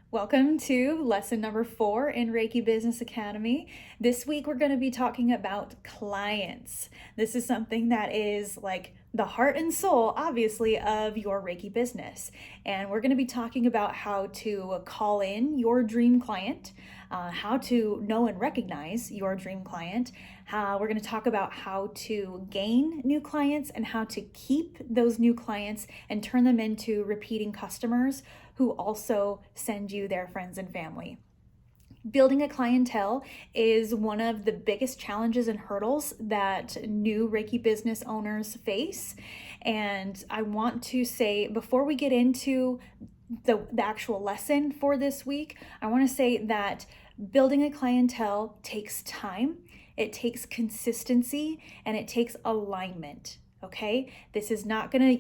Welcome to lesson number 4 in Reiki Business Academy. This week we're going to be talking about clients. This is something that is like the heart and soul, obviously, of your Reiki business. And we're going to be talking about how to call in your dream client, how to know and recognize your dream client. We're going to talk about how to gain new clients and how to keep those new clients and turn them into repeating customers who also send you their friends and family. Building a clientele is one of the biggest challenges and hurdles that new Reiki business owners face. And I want to say, before we get into the actual lesson for this week, I want to say that building a clientele takes time, it takes consistency, and it takes alignment. Okay, this is not gonna,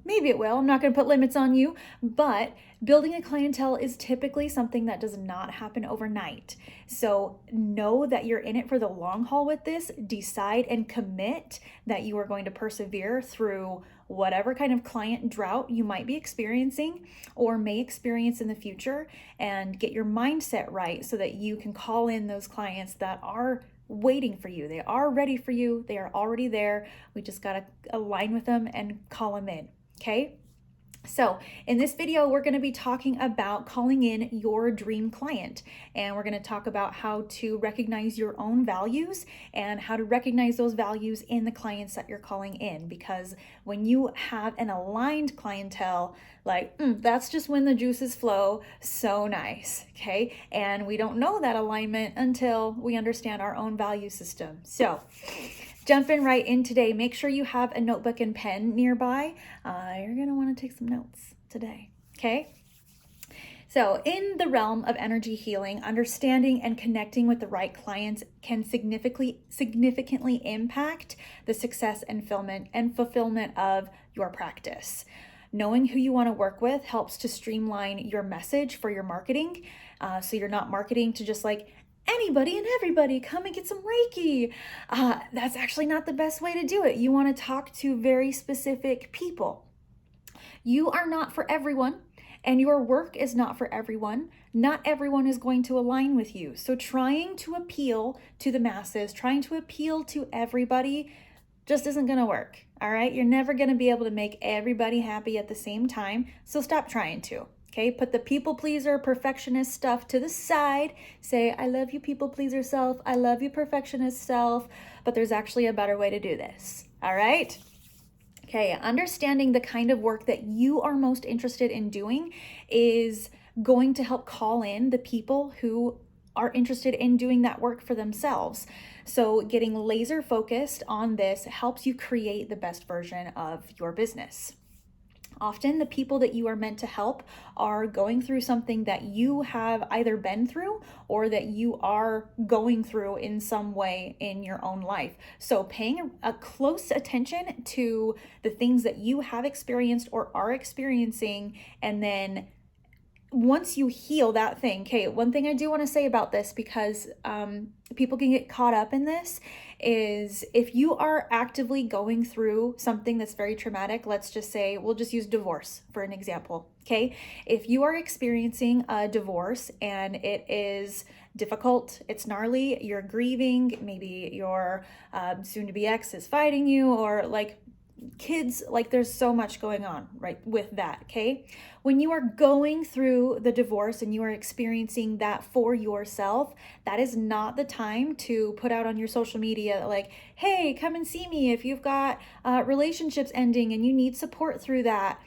maybe it will. I'm not gonna put limits on you, but building a clientele is typically something that does not happen overnight. So know that you're in it for the long haul with this. Decide and commit that you are going to persevere through whatever kind of client drought you might be experiencing or may experience in the future, and get your mindset right so that you can call in those clients that are waiting for you. They are ready for you. They are already there. We just got to align with them and call them in. Okay. So in this video, we're going to be talking about calling in your dream client, and we're going to talk about how to recognize your own values and how to recognize those values in the clients that you're calling in. Because when you have an aligned clientele, that's just when the juices flow so nice. Okay. And we don't know that alignment until we understand our own value system. So jumping right in today, make sure you have a notebook and pen nearby. You're going to want to take some notes today, okay? So in the realm of energy healing, understanding and connecting with the right clients can significantly impact the success and fulfillment of your practice. Knowing who you want to work with helps to streamline your message for your marketing. So you're not marketing to just anybody and everybody, come and get some Reiki. That's actually not the best way to do it. You want to talk to very specific people. You are not for everyone, and your work is not for everyone. Not everyone is going to align with you. So trying to appeal to the masses, trying to appeal to everybody just isn't going to work. All right. You're never going to be able to make everybody happy at the same time. So stop trying to. Okay, put the people pleaser, perfectionist stuff to the side. Say, I love you, people pleaser self. I love you, perfectionist self. But there's actually a better way to do this. All right? Okay, understanding the kind of work that you are most interested in doing is going to help call in the people who are interested in doing that work for themselves. So getting laser focused on this helps you create the best version of your business. Often the people that you are meant to help are going through something that you have either been through or that you are going through in some way in your own life. So paying a close attention to the things that you have experienced or are experiencing, and then once you heal that thing, okay, one thing I do want to say about this, because people can get caught up in this, is if you are actively going through something that's very traumatic, let's just say, we'll just use divorce for an example, okay? If you are experiencing a divorce and it is difficult, it's gnarly, you're grieving, maybe your soon-to-be ex is fighting you, or kids, there's so much going on right with that. Okay, when you are going through the divorce and you are experiencing that for yourself, that is not the time to put out on your social media hey, come and see me if you've got relationships ending and you need support through that.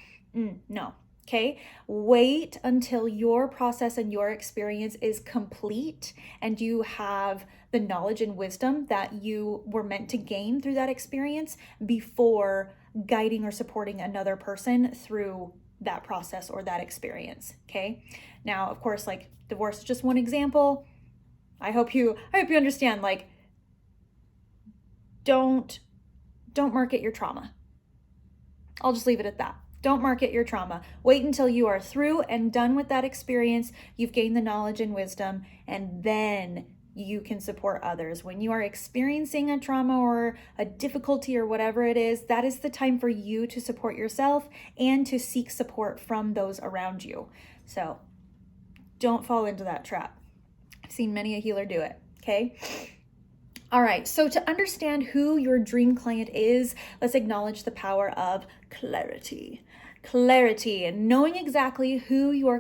No. Okay, wait until your process and your experience is complete and you have the knowledge and wisdom that you were meant to gain through that experience before guiding or supporting another person through that process or that experience. Okay, now of course, divorce is just one example. I hope you understand, don't market your trauma. I'll just leave it at that. Don't market your trauma. Wait until you are through and done with that experience. You've gained the knowledge and wisdom, and then you can support others. When you are experiencing a trauma or a difficulty or whatever it is, that is the time for you to support yourself and to seek support from those around you. So Don't fall into that trap. I've seen many a healer do it, okay? All right, so to understand who your dream client is, let's acknowledge the power of clarity. Clarity, and knowing exactly who your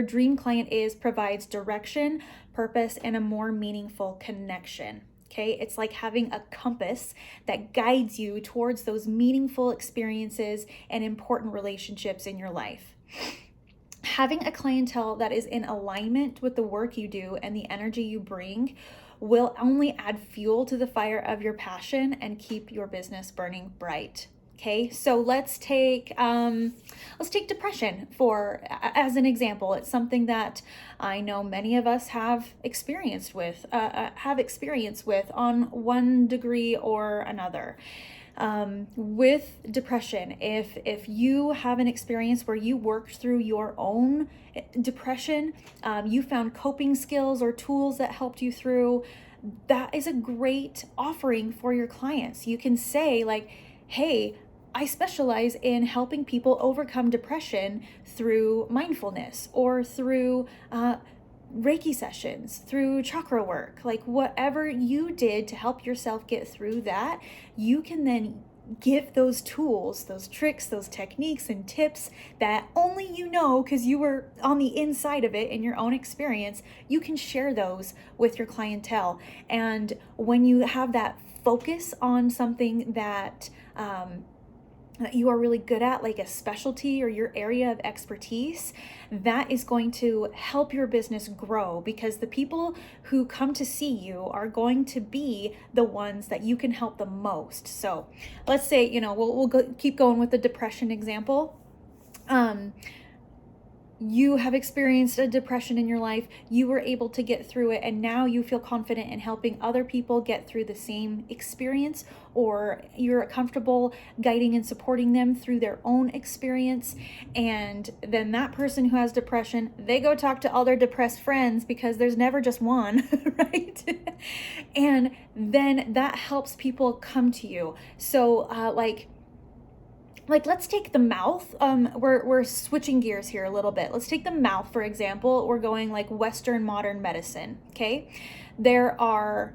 dream client is, provides direction, purpose, and a more meaningful connection. Okay, it's like having a compass that guides you towards those meaningful experiences and important relationships in your life. Having a clientele that is in alignment with the work you do and the energy you bring will only add fuel to the fire of your passion and keep your business burning bright. Okay, so let's take depression as an example. It's something that I know many of us have experience with on one degree or another. With depression, if you have an experience where you worked through your own depression, you found coping skills or tools that helped you through, that is a great offering for your clients. You can say like, hey, I specialize in helping people overcome depression through mindfulness or through Reiki sessions, through chakra work, like whatever you did to help yourself get through that, you can then give those tools, those tricks, those techniques and tips that only you know because you were on the inside of it in your own experience. You can share those with your clientele. And when you have that focus on something that you are really good at, like a specialty or your area of expertise, that is going to help your business grow, because the people who come to see you are going to be the ones that you can help the most. So let's say, we'll keep going with the depression example. You have experienced a depression in your life, you were able to get through it, and now you feel confident in helping other people get through the same experience, or you're comfortable guiding and supporting them through their own experience. And then that person who has depression, they go talk to all their depressed friends, because there's never just one, right? And then that helps people come to you. So let's take the mouth. We're switching gears here a little bit. Let's take the mouth, for example. We're going like Western modern medicine, okay? There are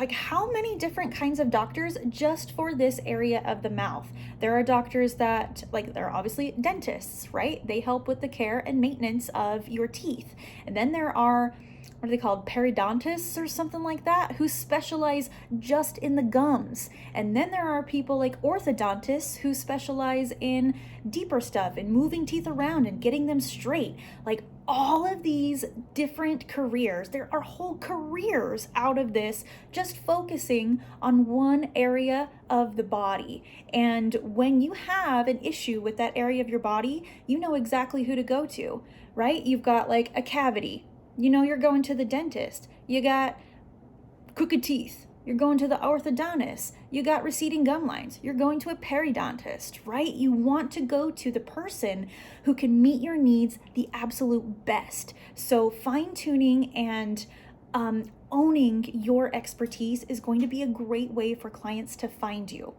like how many different kinds of doctors just for this area of the mouth? There are doctors that, like, they're obviously dentists, right? They help with the care and maintenance of your teeth. And then there are, what are they called, periodontists or something like that, who specialize just in the gums. And then there are people like orthodontists who specialize in deeper stuff and moving teeth around and getting them straight. Like all of these different careers, there are whole careers out of this, just focusing on one area of the body. And when you have an issue with that area of your body, you know exactly who to go to, right? You've got like a cavity, you're going to the dentist. You got crooked teeth, you're going to the orthodontist. You got receding gum lines, you're going to a periodontist, right? You want to go to the person who can meet your needs the absolute best. So fine-tuning and owning your expertise is going to be a great way for clients to find you.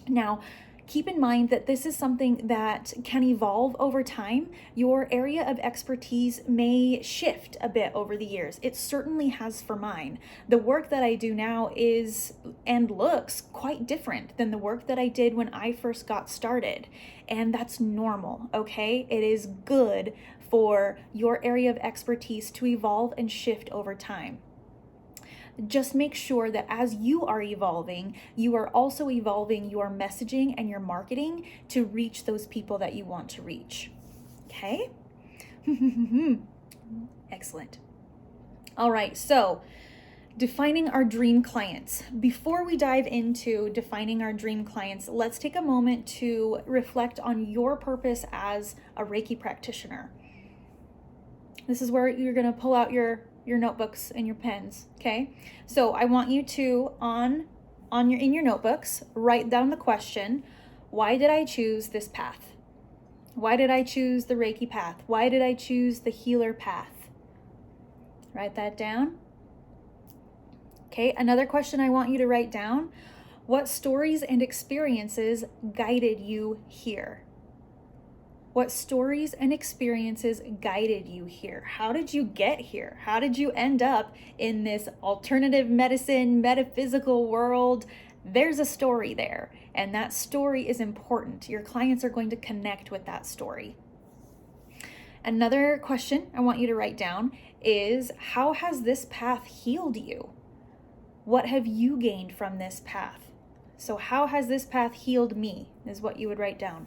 Now, keep in mind that this is something that can evolve over time. Your area of expertise may shift a bit over the years. It certainly has for mine. The work that I do now is and looks quite different than the work that I did when I first got started. And that's normal, okay? It is good for your area of expertise to evolve and shift over time. Just make sure that as you are evolving, you are also evolving your messaging and your marketing to reach those people that you want to reach. Okay? Excellent. All right, so defining our dream clients. Before we dive into defining our dream clients, let's take a moment to reflect on your purpose as a Reiki practitioner. This is where you're going to pull out your notebooks and your pens, okay? So I want you to, in your notebooks, write down the question: why did I choose this path? Why did I choose the Reiki path? Why did I choose the healer path? Write that down. Okay, another question I want you to write down: what stories and experiences guided you here? What stories and experiences guided you here? How did you get here? How did you end up in this alternative medicine, metaphysical world? There's a story there, and that story is important. Your clients are going to connect with that story. Another question I want you to write down is, how has this path healed you? What have you gained from this path? So how has this path healed me is what you would write down.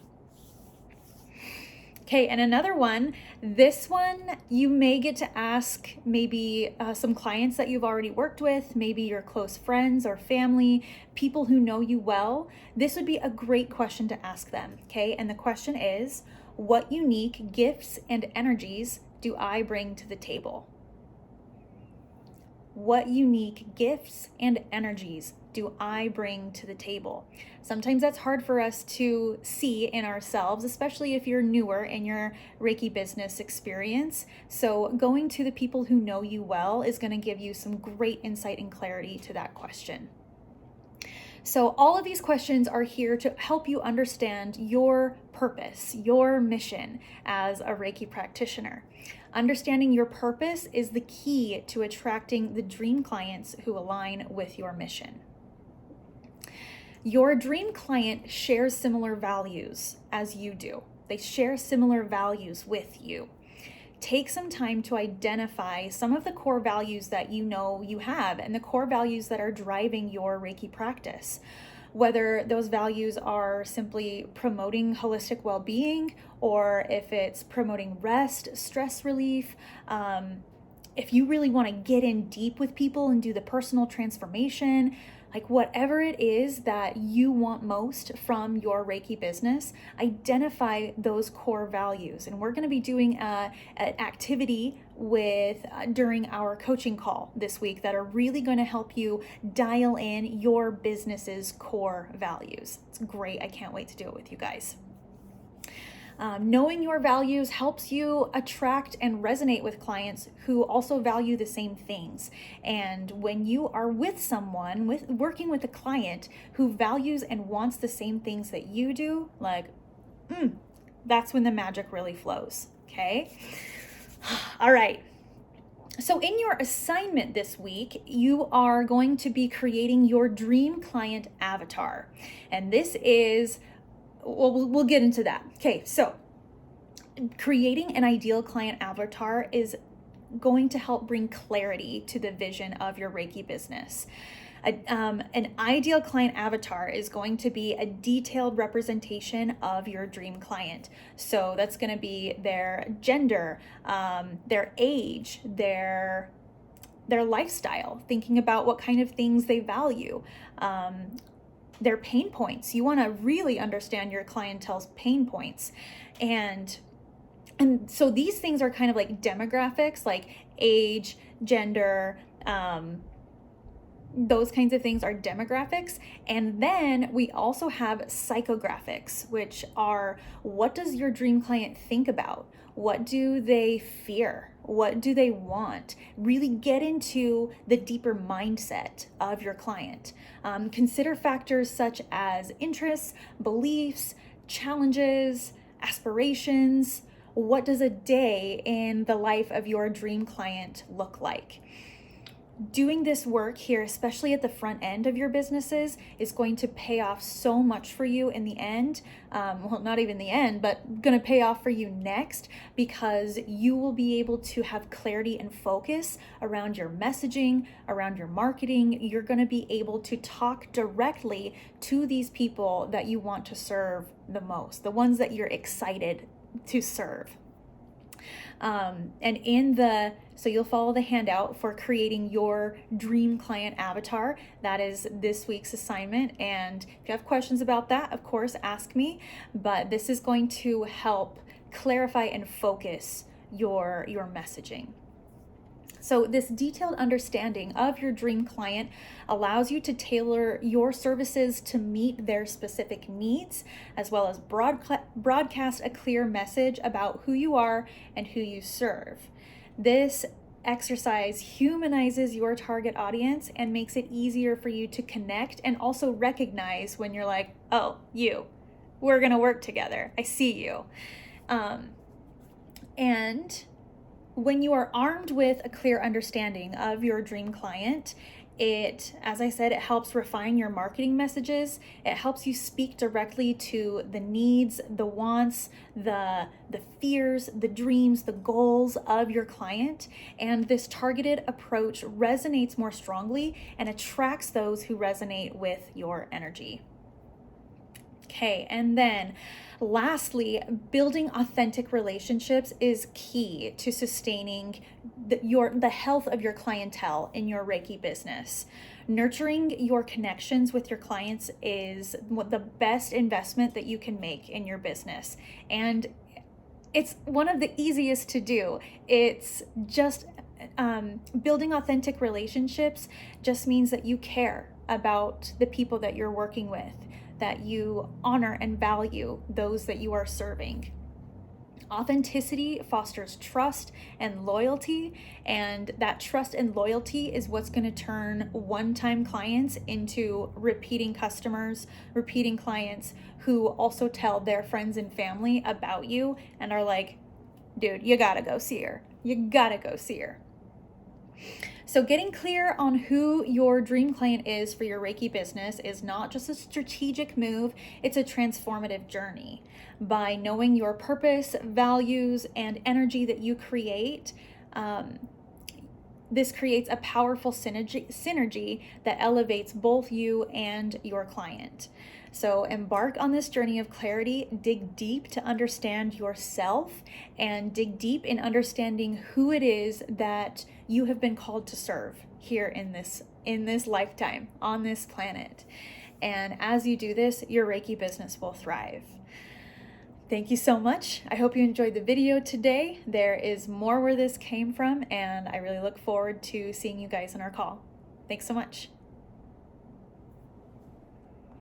Okay, and another one, this one you may get to ask maybe some clients that you've already worked with, maybe your close friends or family, people who know you well. This would be a great question to ask them, okay? And the question is, what unique gifts and energies do I bring to the table? What unique gifts and energies do I bring to the table? Sometimes that's hard for us to see in ourselves, especially if you're newer in your Reiki business experience. So going to the people who know you well is going to give you some great insight and clarity to that question. So all of these questions are here to help you understand your purpose, your mission as a Reiki practitioner. Understanding your purpose is the key to attracting the dream clients who align with your mission. Your dream client shares similar values as you do. They share similar values with you. Take some time to identify some of the core values that you know you have and the core values that are driving your Reiki practice. Whether those values are simply promoting holistic well-being, or if it's promoting rest, stress relief, if you really want to get in deep with people and do the personal transformation, like whatever it is that you want most from your Reiki business, identify those core values. And we're going to be doing an activity with during our coaching call this week that are really going to help you dial in your business's core values. It's great. I can't wait to do it with you guys. Knowing your values helps you attract and resonate with clients who also value the same things. And when you are with someone, working with a client who values and wants the same things that you do, that's when the magic really flows, okay? All right. So in your assignment this week, you are going to be creating your dream client avatar. And this is we'll get into that. Okay, so creating an ideal client avatar is going to help bring clarity to the vision of your Reiki business. An ideal client avatar is going to be a detailed representation of your dream client. So that's going to be their gender, their age, their lifestyle, thinking about what kind of things they value, their pain points. You want to really understand your clientele's pain points. And so these things are kind of like demographics, like age, gender, those kinds of things are demographics. And then we also have psychographics, which are, what does your dream client think about? What do they fear? What do they want? Really get into the deeper mindset of your client. Consider factors such as interests, beliefs, challenges, aspirations. What does a day in the life of your dream client look like? Doing this work here, especially at the front end of your businesses, is going to pay off so much for you in the end. Well, not even the end, but going to pay off for you next, because you will be able to have clarity and focus around your messaging, around your marketing. You're going to be able to talk directly to these people that you want to serve the most, the ones that you're excited to serve. So you'll follow the handout for creating your dream client avatar. That is this week's assignment. And if you have questions about that, of course, ask me. But this is going to help clarify and focus your messaging. So this detailed understanding of your dream client allows you to tailor your services to meet their specific needs, as well as broadcast a clear message about who you are and who you serve. This exercise humanizes your target audience and makes it easier for you to connect and also recognize when you're like, oh, we're going to work together. I see you. And when you are armed with a clear understanding of your dream client, as I said, it helps refine your marketing messages. It helps you speak directly to the needs, the wants, the fears, the dreams, the goals of your client. And this targeted approach resonates more strongly and attracts those who resonate with your energy. Okay, and then lastly, building authentic relationships is key to sustaining the health of your clientele in your Reiki business. Nurturing your connections with your clients is the best investment that you can make in your business. And it's one of the easiest to do. It's just building authentic relationships just means that you care about the people that you're working with, that you honor and value those that you are serving. Authenticity fosters trust and loyalty, and that trust and loyalty is what's going to turn one-time clients into repeating customers, repeating clients who also tell their friends and family about you and are like, dude, you gotta go see her. You gotta go see her. So getting clear on who your dream client is for your Reiki business is not just a strategic move, it's a transformative journey. By knowing your purpose, values, and energy that you create, this creates a powerful synergy that elevates both you and your client. So embark on this journey of clarity, dig deep to understand yourself, and dig deep in understanding who it is that you have been called to serve here in this lifetime on this planet. And as you do this, your Reiki business will thrive. Thank you so much. I hope you enjoyed the video today. There is more where this came from, and I really look forward to seeing you guys in our call. Thanks so much.